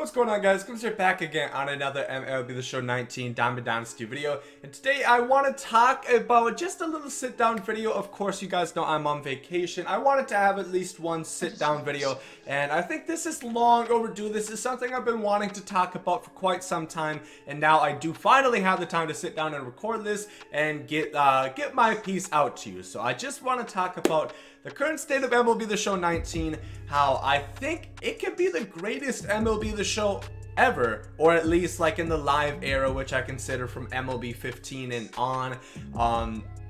What's going on, guys? Gomes here back again on another MLB The Show 19 Diamond Dynasty video. And today I want to talk about just a little sit down video. Of course, you guys know I'm on vacation. I wanted to have at least one sit down video, and I think this is long overdue. This is something I've been wanting to talk about for quite some time, and now I do finally have the time to sit down and record this and get my piece out to you. So I just want to talk about the current state of MLB The Show 19, how I think it could be the greatest MLB The Show ever, or at least like in the live era, which I consider from MLB 15 and on.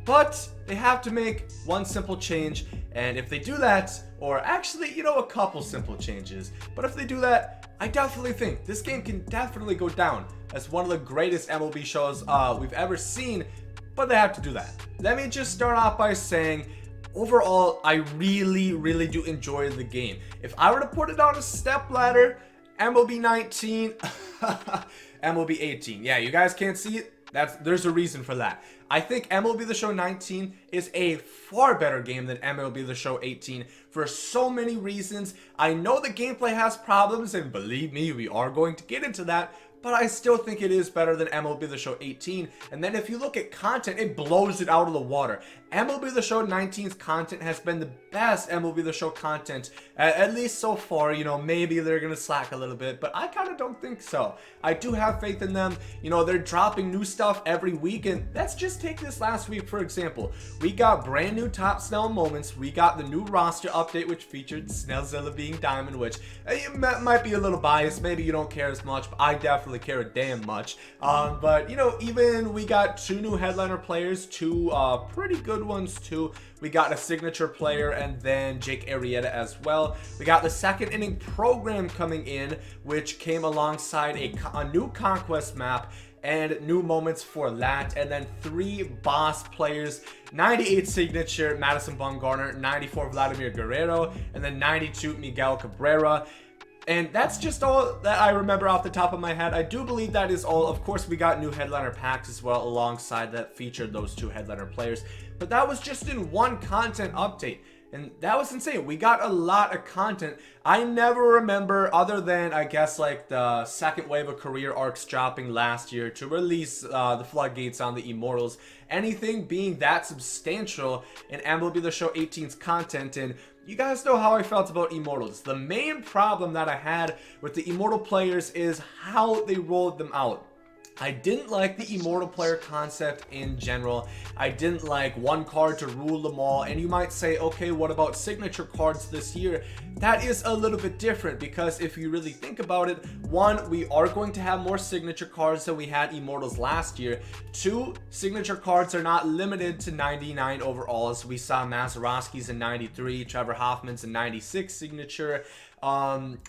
But they have to make one simple change, and if they do that, or actually, you know, a couple simple changes, but if they do that, I definitely think this game can definitely go down as one of the greatest MLB shows we've ever seen, but they have to do that. Let me just start off by saying, overall, I really do enjoy the game. If I were to put it on a step ladder, MLB 19, MLB 18. Yeah, you guys can't see it. There's a reason for that. I think MLB The Show 19 is a far better game than MLB The Show 18 for so many reasons. I know the gameplay has problems, and believe me, we are going to get into that, but I still think it is better than MLB The Show 18. And then if you look at content, it blows it out of the water. MLB The Show 19's content has been the best MLB The Show content, at least so far. You know, maybe they're gonna slack a little bit, but I kind of don't think so. I do have faith in them. You know, they're dropping new stuff every week, and let's just take this last week for example. We got brand new top Snell moments. We got the new roster update, which featured Snellzilla being Diamond, which might be a little biased. Maybe you don't care as much, but I definitely care a damn much. But you know, even we got two new headliner players, two pretty good ones too. We got a signature player and then Jake Arrieta as well. We got the second inning program coming in, which came alongside a new conquest map and new moments for that, and then three boss players: 98 signature Madison Bumgarner, 94 Vladimir Guerrero, and then 92 Miguel Cabrera. And that's just all that I remember off the top of my head. I do believe that is all. Of course, we got new headliner packs as well alongside that featured those two headliner players. But that was just in one content update, and that was insane. We got a lot of content. I never remember, other than I guess like the second wave of career arcs dropping last year to release the floodgates on the Immortals, anything being that substantial in MLB The Show 18's content. And you guys know how I felt about Immortals. The main problem that I had with the Immortal players is how they rolled them out. I didn't like the Immortal player concept in general. I didn't like one card to rule them all. And you might say, okay, what about signature cards this year? That is a little bit different, because if you really think about it, one, we are going to have more signature cards than we had Immortals last year. Two, signature cards are not limited to 99 overalls. We saw Mazeroski's in 93, Trevor Hoffman's in 96 signature.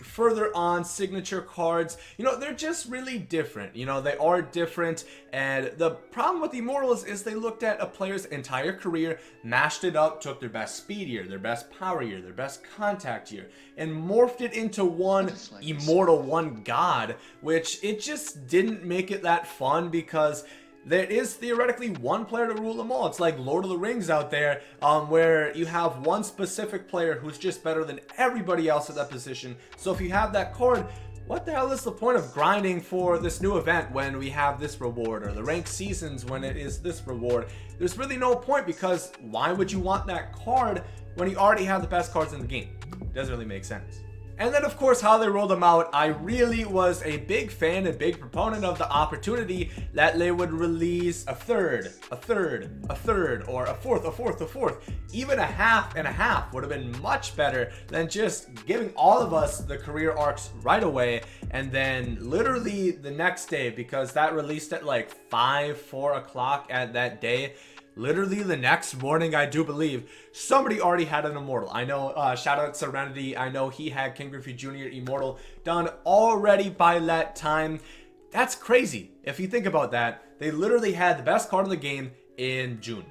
Further on, signature cards, you know, they're just really different. You know, they are different, and the problem with the Immortals is they looked at a player's entire career, mashed it up, took their best speed year, their best power year, their best contact year, and morphed it into one Immortal, one god, which it just didn't make it that fun, because there is theoretically one player to rule them all. It's like Lord of the Rings out there, where you have one specific player who's just better than everybody else at that position. So if you have that card, what the hell is the point of grinding for this new event when we have this reward, or the ranked seasons when it is this reward? There's really no point, because why would you want that card when you already have the best cards in the game? It doesn't really make sense. And then, of course, how they rolled them out, I really was a big fan and big proponent of the opportunity that they would release a third, or a fourth. Even a half and a half would have been much better than just giving all of us the career arcs right away, and then literally the next day, because that released at like 4 o'clock at that day. Literally the next morning, I do believe, somebody already had an Immortal. I know, shout out Serenity, I know he had King Griffey Jr. Immortal done already by that time. That's crazy. If you think about that, they literally had the best card in the game in June.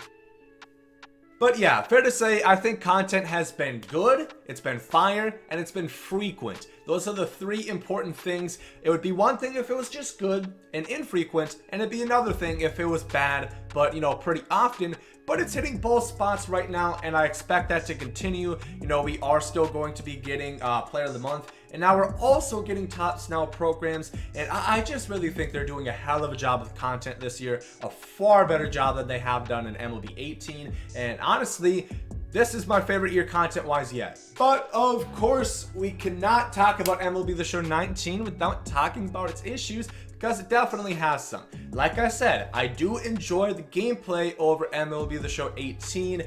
But yeah, fair to say, I think content has been good, it's been fire, and it's been frequent. Those are the three important things. It would be one thing if it was just good and infrequent, and it'd be another thing if it was bad, but you know, pretty often. But it's hitting both spots right now, and I expect that to continue. You know, we are still going to be getting Player of the Month and now we're also getting top snell programs, and I just really think they're doing a hell of a job with content this year, a far better job than they have done in MLB 18, and honestly, this is my favorite year content-wise yet. But of course, we cannot talk about MLB The Show 19 without talking about its issues, because it definitely has some. Like I said, I do enjoy the gameplay over MLB The Show 18.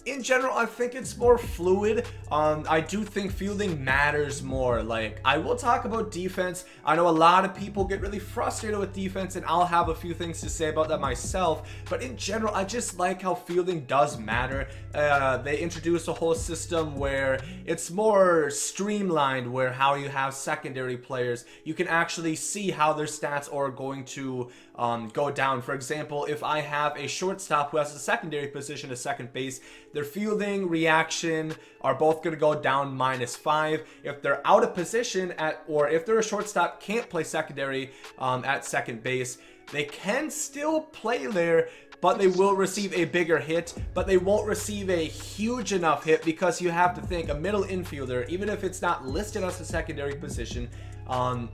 In general, I think it's more fluid. I do think fielding matters more. Like, I will talk about defense. I know a lot of people get really frustrated with defense, and I'll have a few things to say about that myself. But in general, I just like how fielding does matter. They introduced a whole system where it's more streamlined, where how you have secondary players, you can actually see how their stats are going to go down. For example, if I have a shortstop who has a secondary position at second base, their fielding, reaction are both going to go down -5. If they're out of position or if they're a shortstop, can't play secondary at second base, they can still play there, but they will receive a bigger hit, but they won't receive a huge enough hit, because you have to think a middle infielder, even if it's not listed as a secondary position,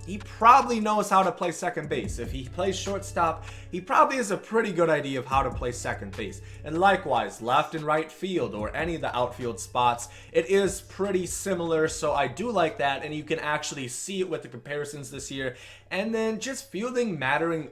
he probably knows how to play second base. If he plays shortstop, he probably has a pretty good idea of how to play second base. And likewise, left and right field or any of the outfield spots, it is pretty similar, so I do like that, and you can actually see it with the comparisons this year. And then just fielding mattering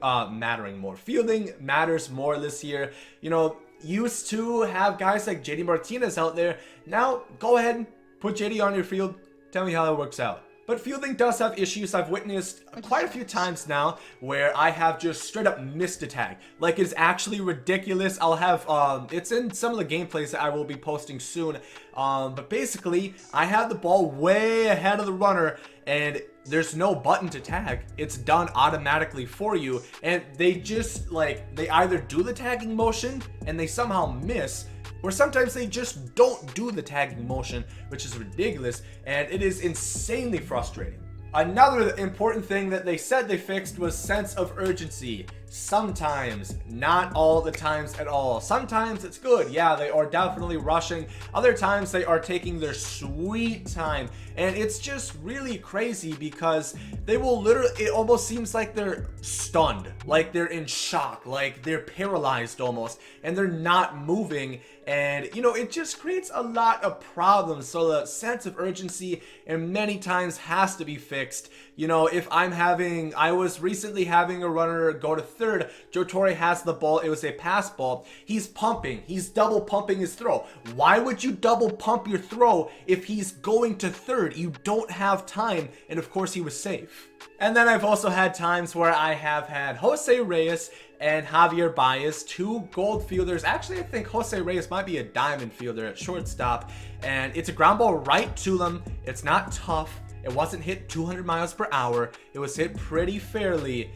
more. Fielding matters more this year. You know, used to have guys like JD Martinez out there. Now, go ahead and put JD on your field. Tell me how that works out. But fielding does have issues. I've witnessed quite a few times now where I have just straight up missed a tag. Like, it's actually ridiculous. I'll have, it's in some of the gameplays that I will be posting soon. But basically, I had the ball way ahead of the runner, and there's no button to tag. It's done automatically for you. And they just, like, they either do the tagging motion and they somehow miss, or sometimes they just don't do the tagging motion, which is ridiculous, and it is insanely frustrating. Another important thing that they said they fixed was sense of urgency. Sometimes, not all the times at all. Sometimes it's good. Yeah, they are definitely rushing. Other times they are taking their sweet time. And it's just really crazy because they will literally, it almost seems like they're stunned, like they're in shock, like they're paralyzed almost, and they're not moving. And, you know, it just creates a lot of problems. So the sense of urgency, and many times, has to be fixed. You know, if I was recently having a runner go to third, Joe Torre has the ball, it was a pass ball, he's pumping, he's double pumping his throw. Why would you double pump your throw if he's going to third? You don't have time, and of course he was safe. And then I've also had times where I have had Jose Reyes and Javier Baez, two gold fielders. Actually, I think Jose Reyes might be a diamond fielder at shortstop, and it's a ground ball right to them. It's not tough. It wasn't hit 200 miles per hour. It was hit pretty fairly.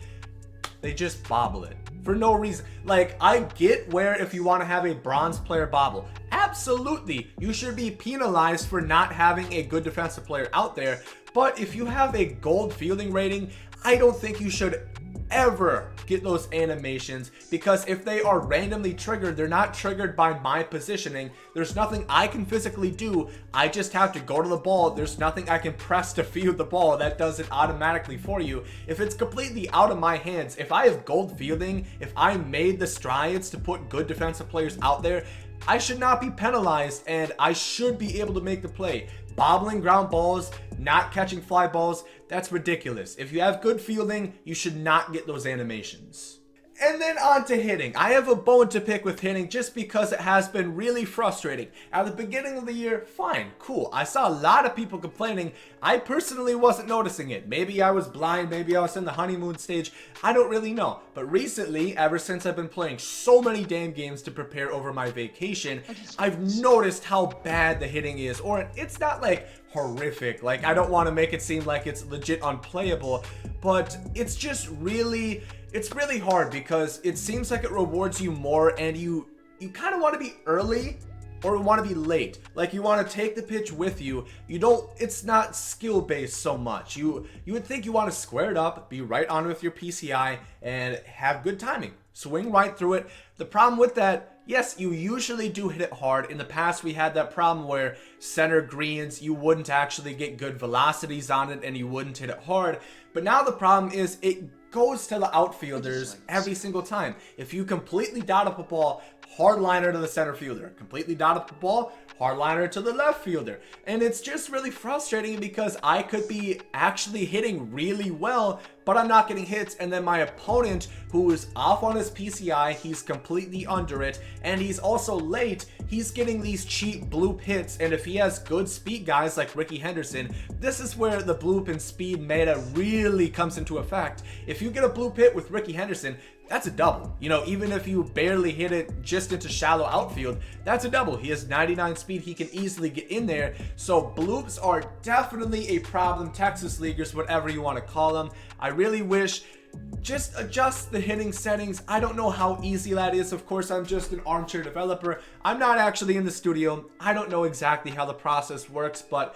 They just bobble it for no reason. Like, I get where if you want to have a bronze player bobble, absolutely, you should be penalized for not having a good defensive player out there. But if you have a gold fielding rating, I don't think you should ever get those animations, because if they are randomly triggered, they're not triggered by my positioning. There's nothing I can physically do. I just have to go to the ball. There's nothing I can press to field the ball that does it automatically for you. If it's completely out of my hands, if I have gold fielding, if I made the strides to put good defensive players out there, I should not be penalized, and I should be able to make the play. Bobbling ground balls, not catching fly balls, that's ridiculous. If you have good fielding, you should not get those animations. And then on to hitting. I have a bone to pick with hitting just because it has been really frustrating. At the beginning of the year, fine, cool. I saw a lot of people complaining. I personally wasn't noticing it. Maybe I was blind, maybe I was in the honeymoon stage. I don't really know. But recently, ever since I've been playing so many damn games to prepare over my vacation, I've noticed how bad the hitting is. Or it's not like horrific. Like, I don't want to make it seem like it's legit unplayable, but it's just really... It's really hard because it seems like it rewards you more, and you kind of want to be early or want to be late. Like, you want to take the pitch with you. It's not skill based so much. You would think you want to square it up, be right on with your PCI, and have good timing. Swing right through it. The problem with that, yes, you usually do hit it hard. In the past, we had that problem where center greens, you wouldn't actually get good velocities on it and you wouldn't hit it hard. But now the problem is it goes to the outfielders every single time. If you completely dot up a ball, hard liner to the center fielder, completely dot up the ball, hard liner to the left fielder. And it's just really frustrating because I could be actually hitting really well, but I'm not getting hits. And then my opponent, who is off on his PCI, he's completely under it, and he's also late. He's getting these cheap bloop hits, and if he has good speed guys like Ricky Henderson, this is where the bloop and speed meta really comes into effect. If you get a bloop hit with Ricky Henderson, that's a double. You know, even if you barely hit it just into shallow outfield, that's a double. He has 99 speed. He can easily get in there. So bloops are definitely a problem. Texas Leaguers, whatever you want to call them. I really wish just adjust the hitting settings. I don't know how easy that is. Of course, I'm just an armchair developer. I'm not actually in the studio. I don't know exactly how the process works, but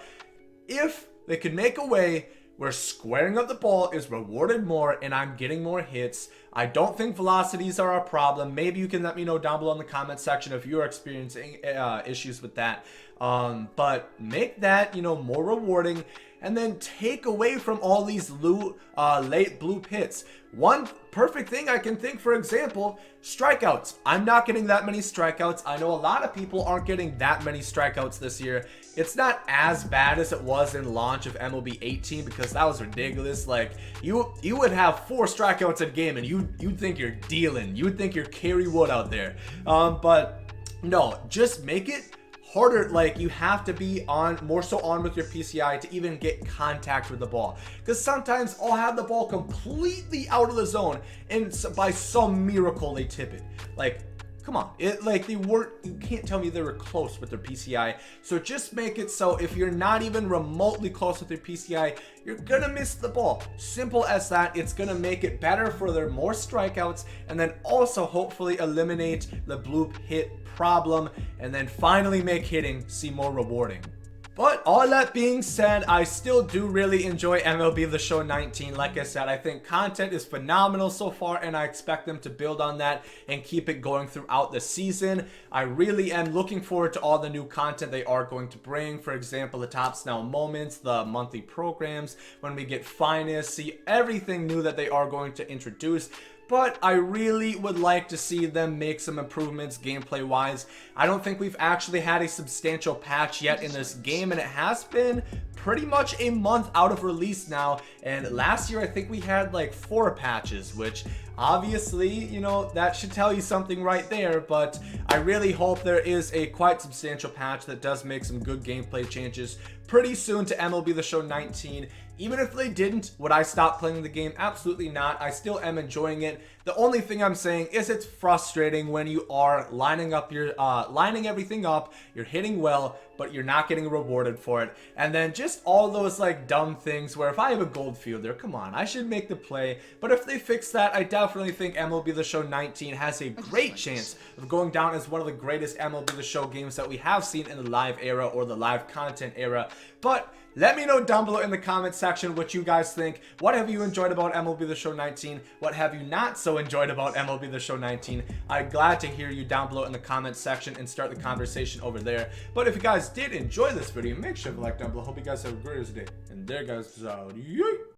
if they could make a way where squaring up the ball is rewarded more and I'm getting more hits, I don't think velocities are a problem. Maybe you can let me know down below in the comment section if you're experiencing issues with that. But make that, you know, more rewarding, and then take away from all these late bloop hits. One perfect thing I can think, for example, strikeouts. I'm not getting that many strikeouts. I know a lot of people aren't getting that many strikeouts this year. It's not as bad as it was in launch of MLB 18 because that was ridiculous. Like you would have 4 strikeouts a game and you'd think you're dealing. You'd think you're Kerry Wood out there. But no, just make it harder. Like you have to be more so on with your PCI to even get contact with the ball, because sometimes I'll have the ball completely out of the zone and by some miracle they tip it. Like, come on, you can't tell me they were close with their PCI. So just make it so if you're not even remotely close with your PCI, you're gonna miss the ball. Simple as that. It's gonna make it better for their more strikeouts, and then also hopefully eliminate the bloop hit problem, and then finally make hitting seem more rewarding. But all that being said, I still do really enjoy MLB The Show 19. Like I said, I think content is phenomenal so far, and I expect them to build on that and keep it going throughout the season. I really am looking forward to all the new content they are going to bring. For example, the Top Snell Moments, the monthly programs, when we get Finest, see everything new that they are going to introduce. But I really would like to see them make some improvements gameplay wise. I don't think we've actually had a substantial patch yet in this game, and it has been pretty much a month out of release now. And last year I think we had like 4 patches, which obviously, you know, that should tell you something right there. But I really hope there is a quite substantial patch that does make some good gameplay changes pretty soon to MLB The Show 19. Even if they didn't, would I stop playing the game? Absolutely not. I still am enjoying it. The only thing I'm saying is it's frustrating when you are lining everything up, you're hitting well, but you're not getting rewarded for it. And then just all those like dumb things where if I have a gold fielder, come on, I should make the play. But if they fix that, I definitely think MLB The Show 19 has a great chance of going down as one of the greatest MLB The Show games that we have seen in the live era or the live content era. But let me know down below in the comment section what you guys think. What have you enjoyed about MLB The Show 19? What have you not so enjoyed about MLB The Show 19? I'm glad to hear you down below in the comment section and start the conversation over there. But if you guys did enjoy this video, make sure to like down below. Hope you guys have a great day. And there guys, out.